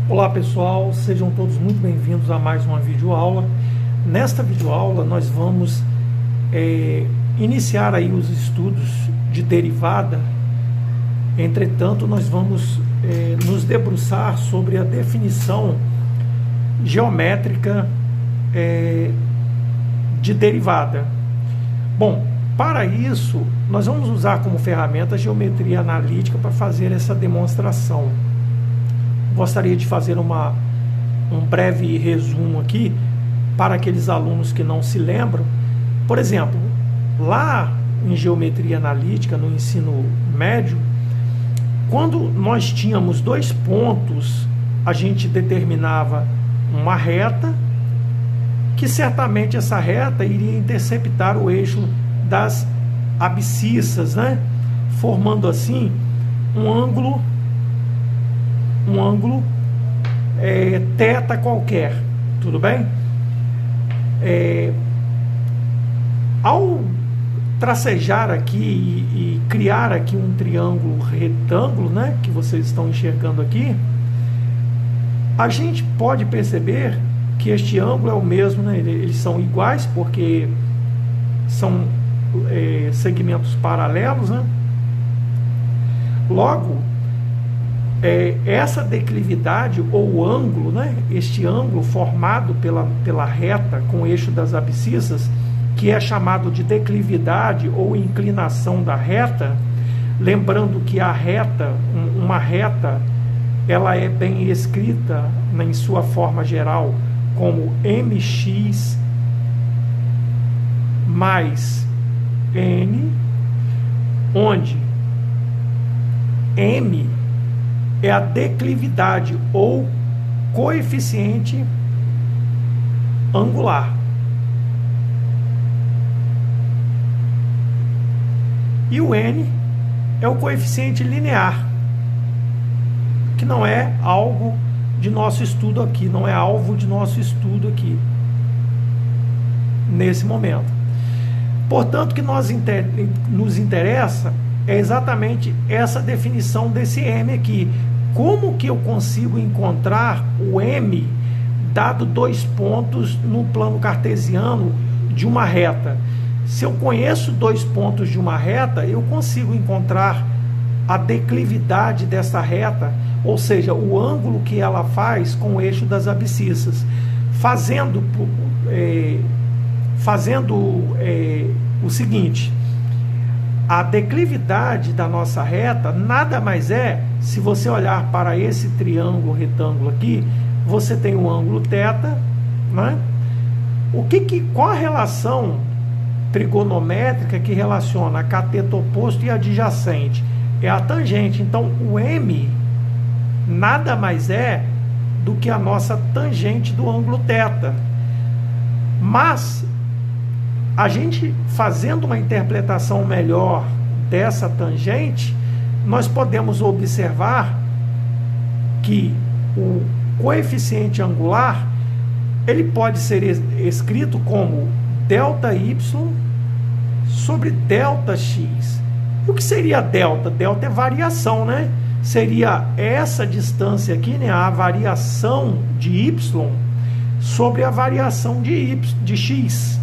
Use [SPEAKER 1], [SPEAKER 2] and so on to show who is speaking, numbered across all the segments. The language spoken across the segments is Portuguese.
[SPEAKER 1] Olá pessoal, sejam todos muito bem-vindos a mais uma videoaula. Nesta videoaula nós vamos iniciar aí os estudos de derivada. Entretanto, nós vamos nos debruçar sobre a definição geométrica de derivada. Bom, para isso nós vamos usar como ferramenta a geometria analítica para fazer essa demonstração. Gostaria de fazer um breve resumo aqui para aqueles alunos que não se lembram. Por exemplo, lá em geometria analítica, no ensino médio, quando nós tínhamos dois pontos, a gente determinava uma reta, que certamente essa reta iria interceptar o eixo das abscissas, né? Formando assim um ângulo θ qualquer, tudo bem? Ao tracejar aqui e criar aqui um triângulo retângulo, né, que vocês estão enxergando aqui, a gente pode perceber que este ângulo é o mesmo, né? Eles são iguais porque são segmentos paralelos, né? Logo, essa declividade ou ângulo, né, este ângulo formado pela reta com o eixo das abscissas, que é chamado de declividade ou inclinação da reta, lembrando que a reta, uma reta, ela é bem escrita em sua forma geral como mx mais n, onde m é a declividade ou coeficiente angular. E o n é o coeficiente linear, que não é algo de nosso estudo aqui, não é alvo de nosso estudo aqui, nesse momento. Portanto, o que nos interessa é exatamente essa definição desse m aqui. Como que eu consigo encontrar o m dado dois pontos no plano cartesiano de uma reta? Se eu conheço dois pontos de uma reta, eu consigo encontrar a declividade dessa reta, ou seja, o ângulo que ela faz com o eixo das abscissas. Fazendo o seguinte: a declividade da nossa reta nada mais é, se você olhar para esse triângulo retângulo aqui, você tem o ângulo θ, né? Qual a relação trigonométrica que relaciona a cateto oposto e adjacente? É a tangente. Então o m nada mais é do que a nossa tangente do ângulo θ. Mas a gente, fazendo uma interpretação melhor dessa tangente, nós podemos observar que o coeficiente angular ele pode ser escrito como ΔY sobre ΔX. E o que seria delta? Delta é variação, né? Seria essa distância aqui, né? A variação de y sobre a variação de x.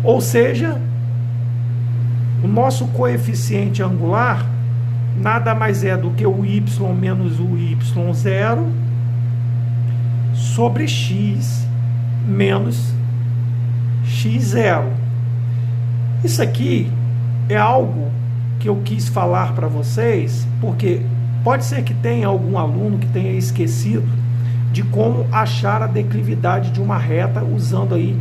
[SPEAKER 1] Ou seja, o nosso coeficiente angular nada mais é do que o y menos o y0 sobre x menos x0. Isso aqui é algo que eu quis falar para vocês, porque pode ser que tenha algum aluno que tenha esquecido de como achar a declividade de uma reta usando aí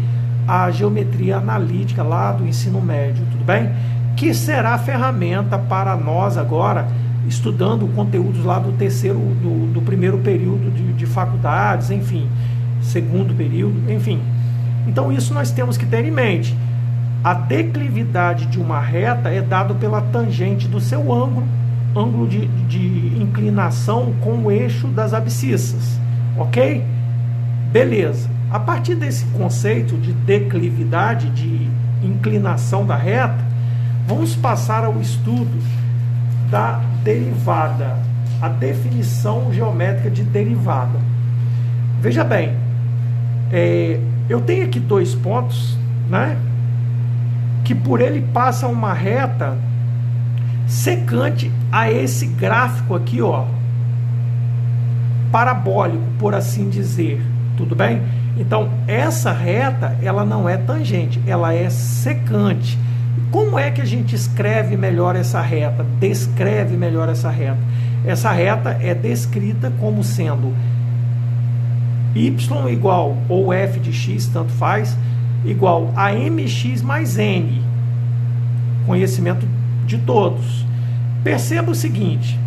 [SPEAKER 1] a geometria analítica lá do ensino médio, tudo bem? Que será a ferramenta para nós agora, estudando conteúdos lá do primeiro período de faculdades, enfim, segundo período, enfim. Então isso nós temos que ter em mente. A declividade de uma reta é dado pela tangente do seu ângulo de inclinação com o eixo das abscissas, ok? Beleza. A partir desse conceito de declividade, de inclinação da reta, vamos passar ao estudo da derivada, a definição geométrica de derivada. Veja bem, eu tenho aqui dois pontos, né, que por ele passa uma reta secante a esse gráfico aqui, ó, parabólico, por assim dizer, tudo bem? Então, essa reta, ela não é tangente, ela é secante. Como é que a gente escreve melhor essa reta? Descreve melhor essa reta? Essa reta é descrita como sendo y igual, ou f de x, tanto faz, igual a mx mais n. Conhecimento de todos. Perceba o seguinte,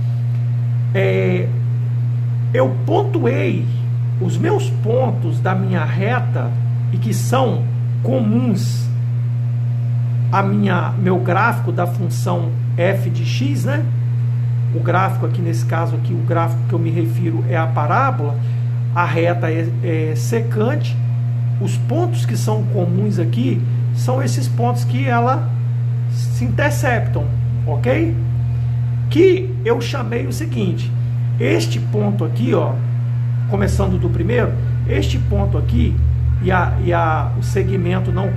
[SPEAKER 1] eu pontuei os meus pontos da minha reta e que são comuns a meu gráfico da função f de x, né? O gráfico aqui, nesse caso aqui, o gráfico que eu me refiro é a parábola. A reta é secante. Os pontos que são comuns aqui são esses pontos que ela se interceptam, ok? Que eu chamei o seguinte, este ponto aqui, ó, começando do primeiro, este ponto aqui o segmento não,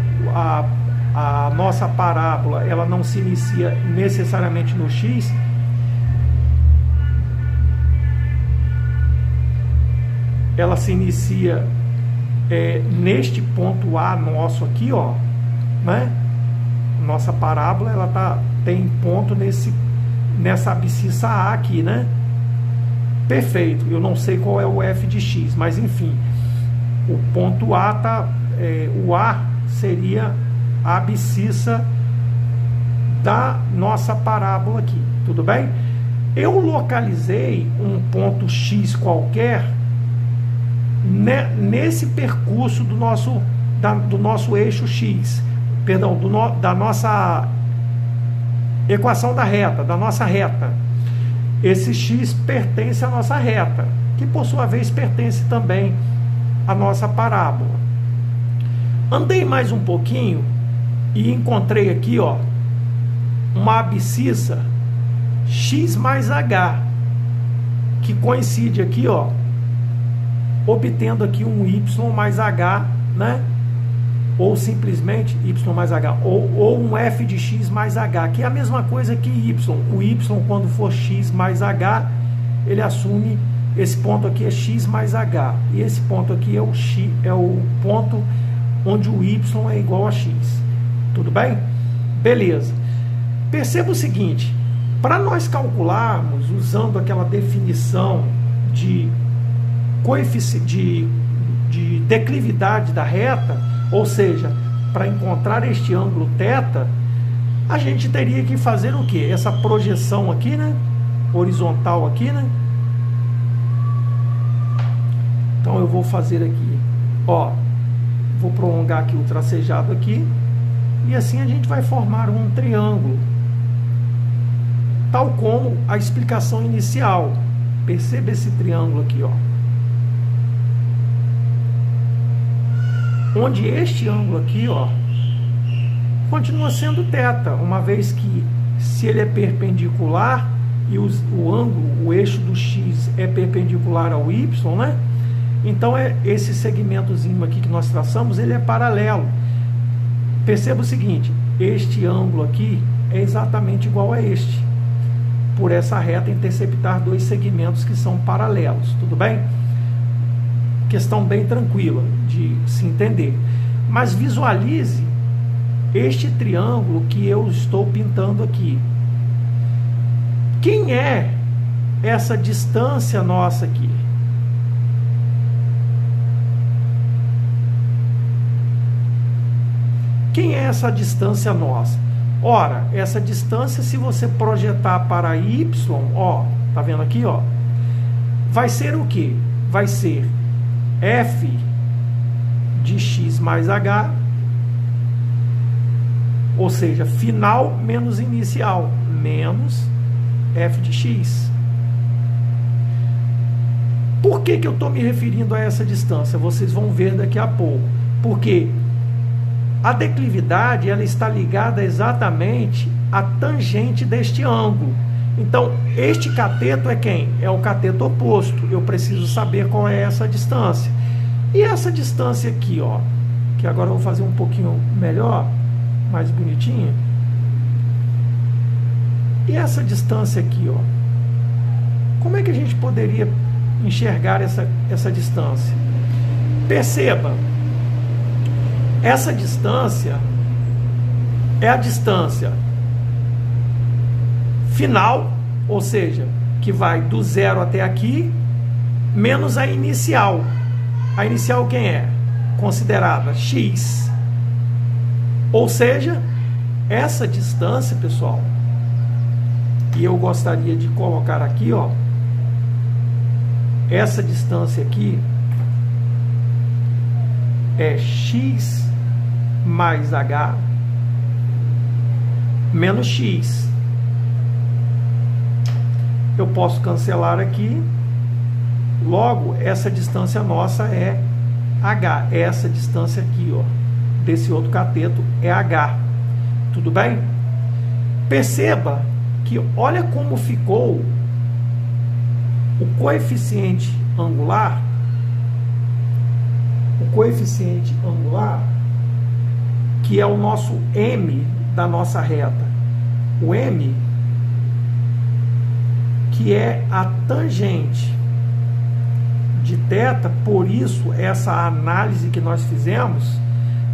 [SPEAKER 1] a nossa parábola, ela não se inicia necessariamente no x, ela se inicia neste ponto A nosso aqui, ó, né? Nossa parábola, ela tem ponto nessa abscissa A aqui, né? Perfeito, eu não sei qual é o f de x, mas enfim, o ponto A o A seria a abscissa da nossa parábola aqui, tudo bem? Eu localizei um ponto x qualquer nesse percurso do nosso eixo x, perdão, da nossa equação da reta, da nossa reta. Esse x pertence à nossa reta, que por sua vez pertence também à nossa parábola. Andei mais um pouquinho e encontrei aqui, ó, uma abscissa x mais h, que coincide aqui, ó, obtendo aqui um y mais h, né? Ou simplesmente y mais h, ou um f de x mais h, que é a mesma coisa que y. O y, quando for x mais h, ele assume, esse ponto aqui é x mais h, e esse ponto aqui é o ponto onde o y é igual a x. Tudo bem? Beleza. Perceba o seguinte, para nós calcularmos, usando aquela definição de declividade da reta, ou seja, para encontrar este ângulo θ, a gente teria que fazer o quê? Essa projeção aqui, né? Horizontal aqui, né? Então eu vou fazer aqui, ó, vou prolongar aqui o tracejado aqui, e assim a gente vai formar um triângulo, tal como a explicação inicial. Perceba esse triângulo aqui, ó, onde este ângulo aqui, ó, continua sendo θ, uma vez que, se ele é perpendicular e o ângulo, o eixo do x é perpendicular ao y, né? Então esse segmentozinho aqui que nós traçamos, ele é paralelo. Perceba o seguinte, este ângulo aqui é exatamente igual a este, por essa reta interceptar dois segmentos que são paralelos, tudo bem? Questão bem tranquila de se entender. Mas visualize este triângulo que eu estou pintando aqui. Quem é essa distância nossa aqui? Quem é essa distância nossa? Ora, essa distância, se você projetar para y, ó, tá vendo aqui, ó, vai ser o quê? Vai ser f de x mais h, ou seja, final menos inicial, menos f de x. Por que eu estou me referindo a essa distância? Vocês vão ver daqui a pouco. Porque a declividade, ela está ligada exatamente à tangente deste ângulo. Então, este cateto é quem? É o cateto oposto. Eu preciso saber qual é essa distância. E essa distância aqui, ó, que agora eu vou fazer um pouquinho melhor, mais bonitinha. E essa distância aqui, ó, como é que a gente poderia enxergar essa distância? Perceba, essa distância é a distância final, ou seja, que vai do zero até aqui, menos a inicial. A inicial quem é? Considerada x. Ou seja, essa distância, pessoal, e eu gostaria de colocar aqui, ó, essa distância aqui é x mais h menos x. Eu posso cancelar aqui. Logo, essa distância nossa é h. Essa distância aqui, ó, desse outro cateto é h. Tudo bem? Perceba que olha como ficou o coeficiente angular. O coeficiente angular, que é o nosso m da nossa reta. O m, que é a tangente de θ, por isso essa análise que nós fizemos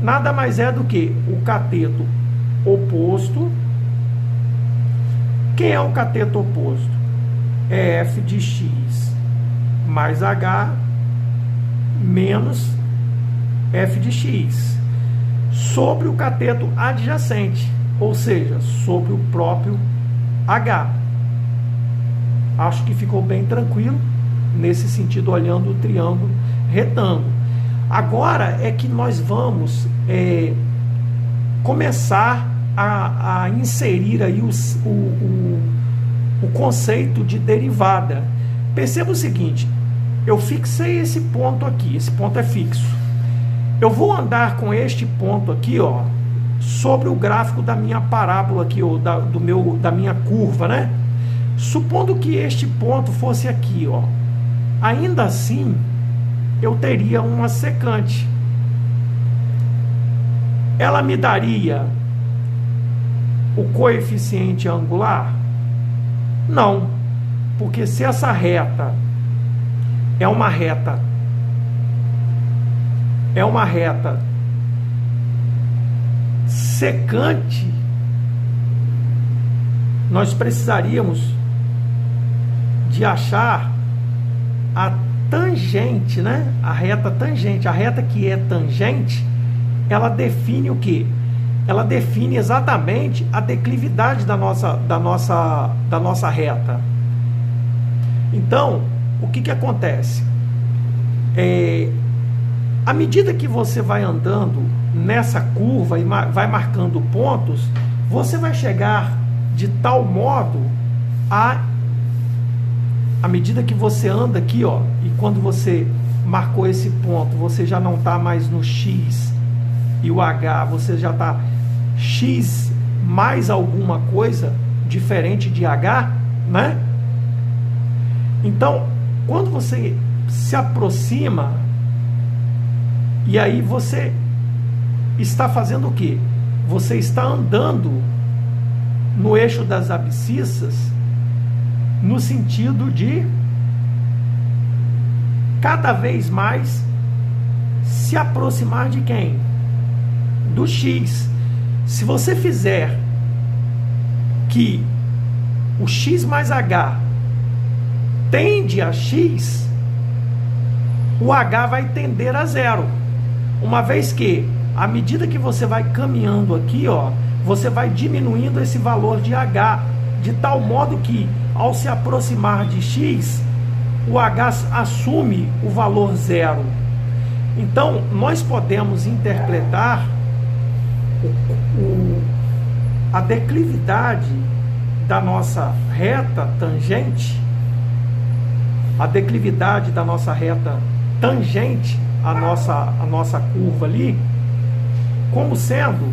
[SPEAKER 1] nada mais é do que o cateto oposto. Quem é o cateto oposto? É f de x mais h menos f de x sobre o cateto adjacente, ou seja, sobre o próprio h. Acho que ficou bem tranquilo nesse sentido, olhando o triângulo retângulo. Agora é que nós vamos começar a inserir aí o conceito de derivada. Perceba o seguinte, eu fixei esse ponto aqui, esse ponto é fixo. Eu vou andar com este ponto aqui, ó, sobre o gráfico da minha parábola aqui, ou da minha curva, né? Supondo que este ponto fosse aqui, ó, ainda assim eu teria uma secante. Ela me daria o coeficiente angular? Não, porque se essa reta é uma reta secante, nós precisaríamos de achar a tangente, né? A reta tangente. A reta que é tangente, ela define o quê? Ela define exatamente a declividade da nossa reta. Então, o que acontece? À medida que você vai andando nessa curva e vai marcando pontos, você vai chegar de tal modo à medida que você anda aqui, ó, e quando você marcou esse ponto, você já não está mais no x e o h, você já está x mais alguma coisa diferente de h, né? Então, quando você se aproxima, e aí você está fazendo o quê? Você está andando no eixo das abscissas, no sentido de cada vez mais se aproximar de quem? Do x. Se você fizer que o x mais h tende a x, o h vai tender a zero. Uma vez que, à medida que você vai caminhando aqui, ó, você vai diminuindo esse valor de h, de tal modo que, ao se aproximar de x, o h assume o valor zero. Então, nós podemos interpretar a declividade da nossa reta tangente, a declividade da nossa reta tangente à nossa curva ali, como sendo,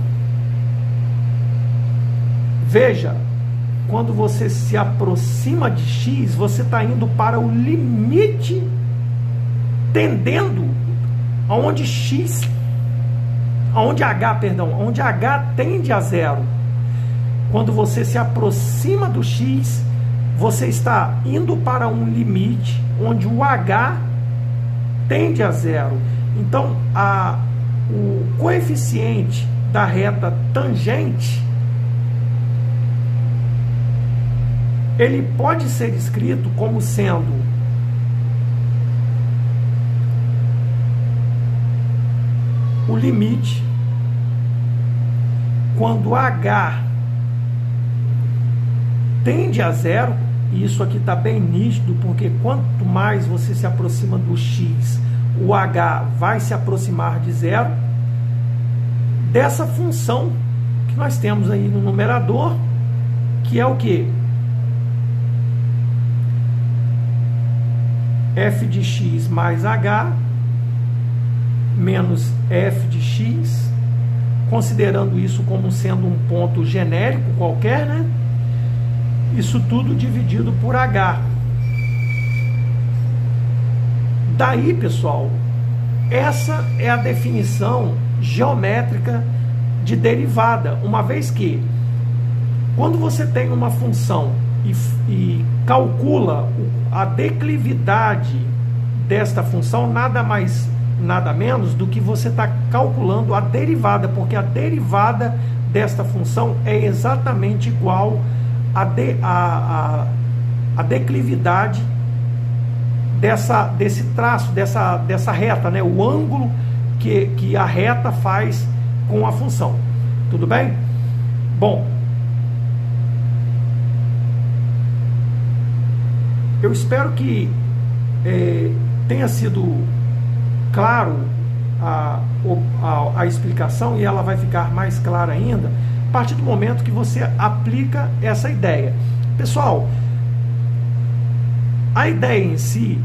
[SPEAKER 1] veja, quando você se aproxima de x, você está indo para o limite, tendendo onde H tende a zero. Quando você se aproxima do X, você está indo para um limite onde o H tende a zero. Então, o coeficiente da reta tangente, ele pode ser escrito como sendo o limite quando H tende a zero, e isso aqui está bem nítido, porque quanto mais você se aproxima do X, o H vai se aproximar de zero, dessa função que nós temos aí no numerador, que é o que? F de x mais H menos f de x, considerando isso como sendo um ponto genérico qualquer, né? Isso tudo dividido por H. Daí, pessoal, essa é a definição geométrica de derivada, uma vez que quando você tem uma função e calcula a declividade desta função, nada mais, nada menos do que você está calculando a derivada, porque a derivada desta função é exatamente igual a declividade desse traço, dessa reta, né? O ângulo que a reta faz com a função. Tudo bem? Bom, eu espero que tenha sido claro a explicação, e ela vai ficar mais clara ainda a partir do momento que você aplica essa ideia. Pessoal, a ideia em si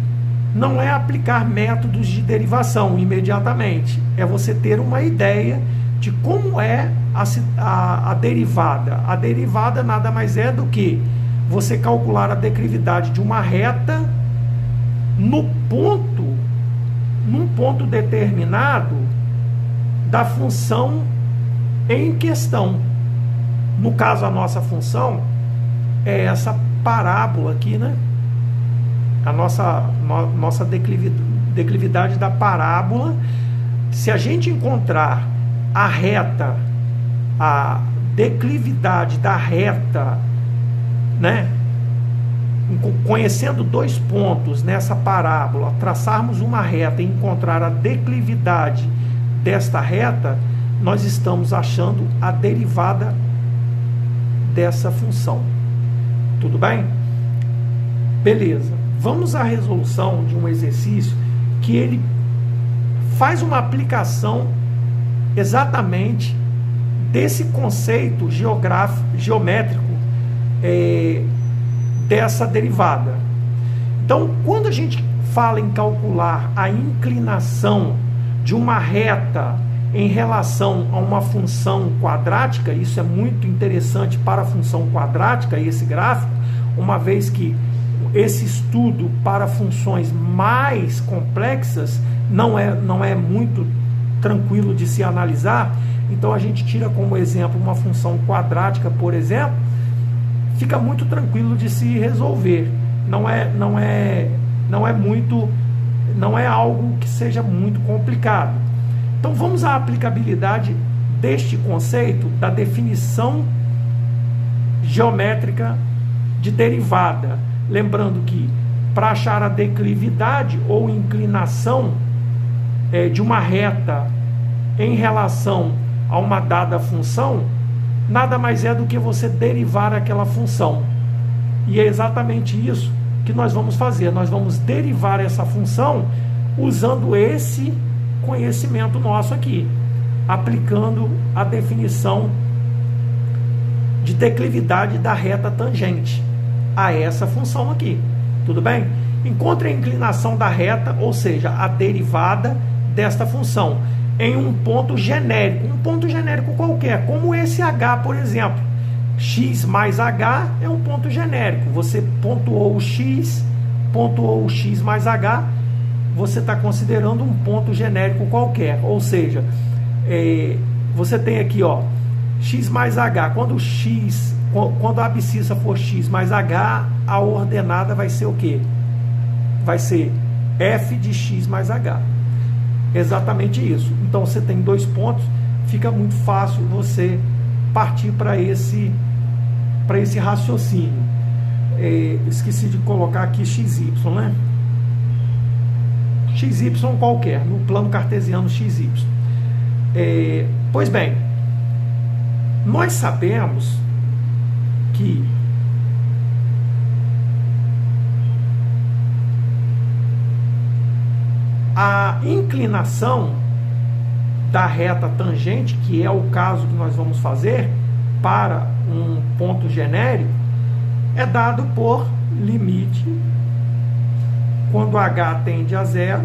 [SPEAKER 1] não é aplicar métodos de derivação imediatamente, é você ter uma ideia de como é a derivada. A derivada nada mais é do que você calcular a declividade de uma reta num ponto determinado da função em questão. No caso, a nossa função é essa parábola aqui, né? A nossa declividade da parábola. Se a gente encontrar a declividade da reta, né? Conhecendo dois pontos nessa parábola, traçarmos uma reta e encontrar a declividade desta reta, nós estamos achando a derivada dessa função. Tudo bem? Beleza. Vamos à resolução de um exercício que ele faz uma aplicação exatamente desse conceito geométrico dessa derivada. Então, quando a gente fala em calcular a inclinação de uma reta em relação a uma função quadrática, isso é muito interessante para a função quadrática, esse gráfico, uma vez que esse estudo para funções mais complexas não é muito tranquilo de se analisar. Então a gente tira como exemplo uma função quadrática, por exemplo, fica muito tranquilo de se resolver. Não é algo que seja muito complicado. Então vamos à aplicabilidade deste conceito da definição geométrica de derivada. Lembrando que para achar a declividade ou inclinação de uma reta em relação a uma dada função, nada mais é do que você derivar aquela função. E é exatamente isso que nós vamos fazer. Nós vamos derivar essa função usando esse conhecimento nosso aqui, aplicando a definição de declividade da reta tangente a essa função aqui. Tudo bem? Encontre a inclinação da reta, ou seja, a derivada desta função, em um ponto genérico qualquer, como esse H, por exemplo. X mais H é um ponto genérico. Você pontuou o X mais H, você está considerando um ponto genérico qualquer, ou seja, você tem aqui, ó, x mais h. Quando a abscissa for x mais h, a ordenada vai ser o quê? Vai ser f de x mais h. Exatamente isso. Então você tem 2 pontos, fica muito fácil você partir para esse raciocínio. Esqueci de colocar aqui xy, né? Xy qualquer, no plano cartesiano xy. Pois bem, nós sabemos que a inclinação da reta tangente, que é o caso que nós vamos fazer para um ponto genérico, é dado por limite, quando h tende a zero,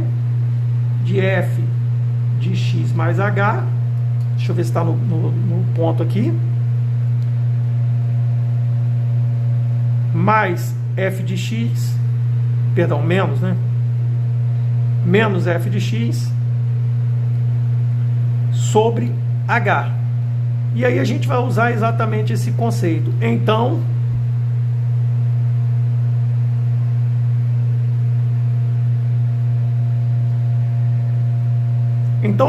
[SPEAKER 1] de f de x mais h, deixa eu ver se está no ponto aqui, mais f de x, perdão, menos, né? Menos f de x sobre h. E aí a gente vai usar exatamente esse conceito. Então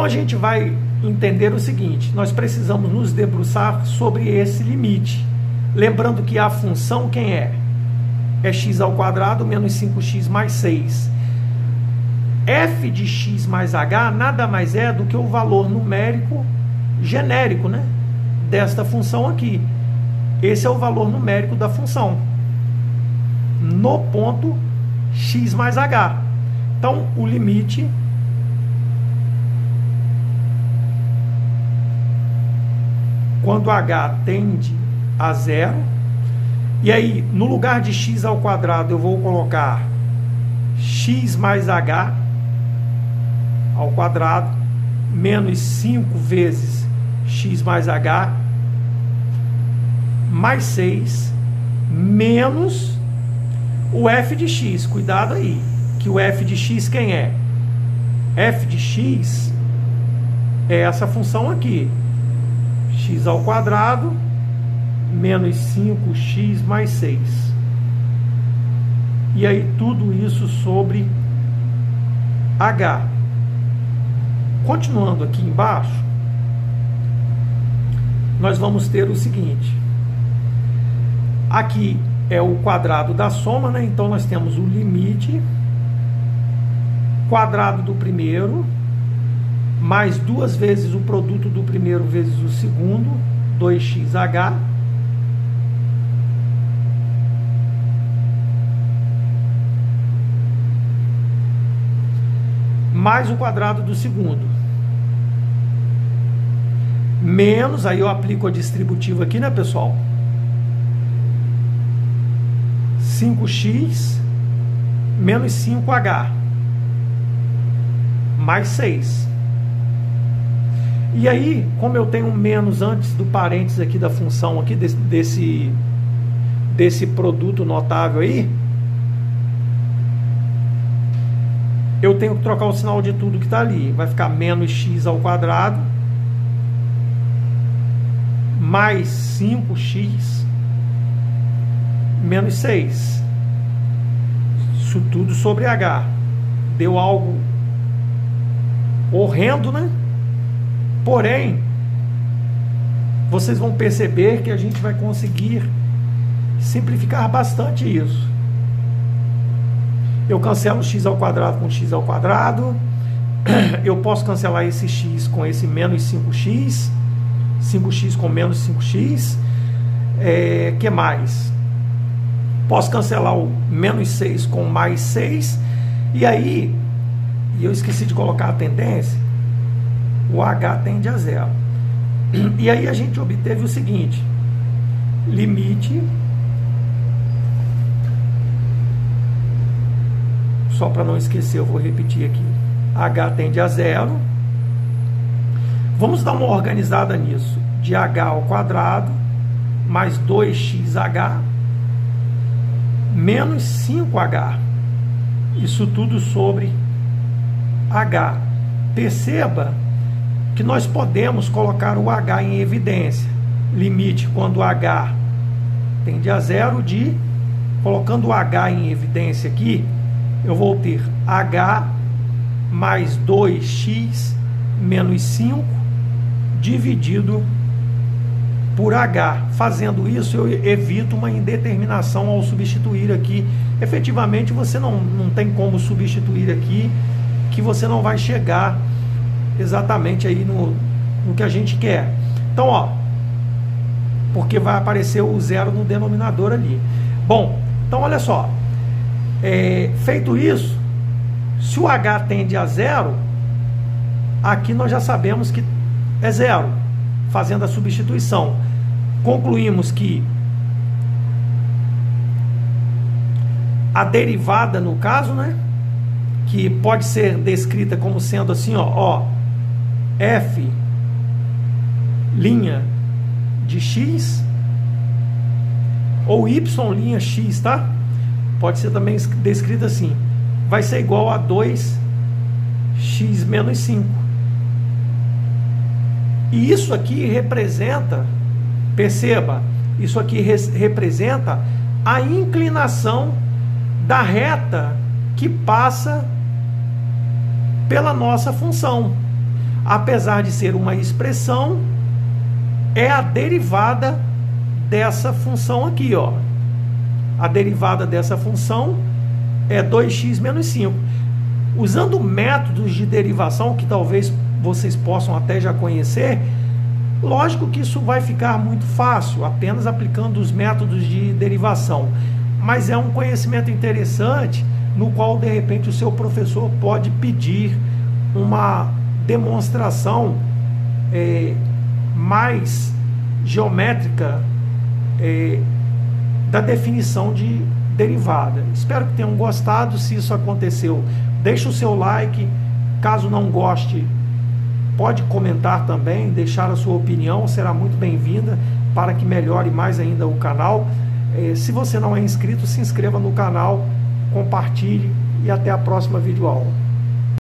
[SPEAKER 1] a gente vai entender o seguinte: nós precisamos nos debruçar sobre esse limite. Lembrando que a função quem é? É x ao quadrado menos 5x mais 6. F de x mais h nada mais é do que o valor numérico genérico, né, desta função aqui. Esse é o valor numérico da função no ponto x mais h. Então, o limite quando h tende a zero, e aí no lugar de x ao quadrado eu vou colocar x mais h ao quadrado menos 5 vezes x mais h mais 6 menos o f de x. Cuidado aí, que o f de x quem é? F de x é essa função aqui, x ao quadrado menos 5x mais 6. E aí tudo isso sobre h. Continuando aqui embaixo, nós vamos ter o seguinte. Aqui é o quadrado da soma, né? Então nós temos o limite quadrado do primeiro mais 2 vezes o produto do primeiro vezes o segundo, 2xh, mais o quadrado do segundo, menos, aí eu aplico a distributiva aqui, né, pessoal? 5x menos 5h mais 6. E aí, como eu tenho um menos antes do parênteses aqui da função aqui, desse produto notável aí, eu tenho que trocar o sinal de tudo que está ali. Vai ficar menos x ao quadrado mais 5x menos 6. Isso tudo sobre h. Deu algo horrendo, né? Porém, vocês vão perceber que a gente vai conseguir simplificar bastante isso. Eu cancelo x ao quadrado com x ao quadrado. Eu posso cancelar esse x com esse menos 5x. 5x com menos 5x. Que mais? Posso cancelar o menos 6 com mais 6. E aí, eu esqueci de colocar a tendência, o h tende a zero. E aí a gente obteve o seguinte: limite, só para não esquecer, eu vou repetir aqui, h tende a zero. Vamos dar uma organizada nisso, de h ao quadrado mais 2xh menos 5h. Isso tudo sobre H. Perceba que nós podemos colocar o H em evidência. Limite quando H tende a zero de, colocando o H em evidência aqui, eu vou ter H mais 2x menos 5 dividido por H. Fazendo isso, eu evito uma indeterminação ao substituir aqui. Efetivamente, você não tem como substituir aqui, que você não vai chegar exatamente aí no que a gente quer. Então, ó, porque vai aparecer o zero no denominador ali. Bom, então olha só. Feito isso, se o H tende a zero, aqui nós já sabemos que é zero, fazendo a substituição. Concluímos que a derivada, no caso, né, que pode ser descrita como sendo assim, ó, f' de x ou y', tá? Pode ser também descrita assim, vai ser igual a 2x menos 5. E isso aqui representa, perceba, isso aqui representa a inclinação da reta que passa pela nossa função. Apesar de ser uma expressão, é a derivada dessa função aqui, ó. A derivada dessa função é 2x menos 5. Usando métodos de derivação que talvez vocês possam até já conhecer, lógico que isso vai ficar muito fácil, apenas aplicando os métodos de derivação. Mas é um conhecimento interessante, no qual, de repente, o seu professor pode pedir uma demonstração mais geométrica da definição de derivada. Espero que tenham gostado. Se isso aconteceu, deixe o seu like. Caso não goste, pode comentar também, deixar a sua opinião, será muito bem-vinda para que melhore mais ainda o canal. Se você não é inscrito, se inscreva no canal, compartilhe e até a próxima videoaula.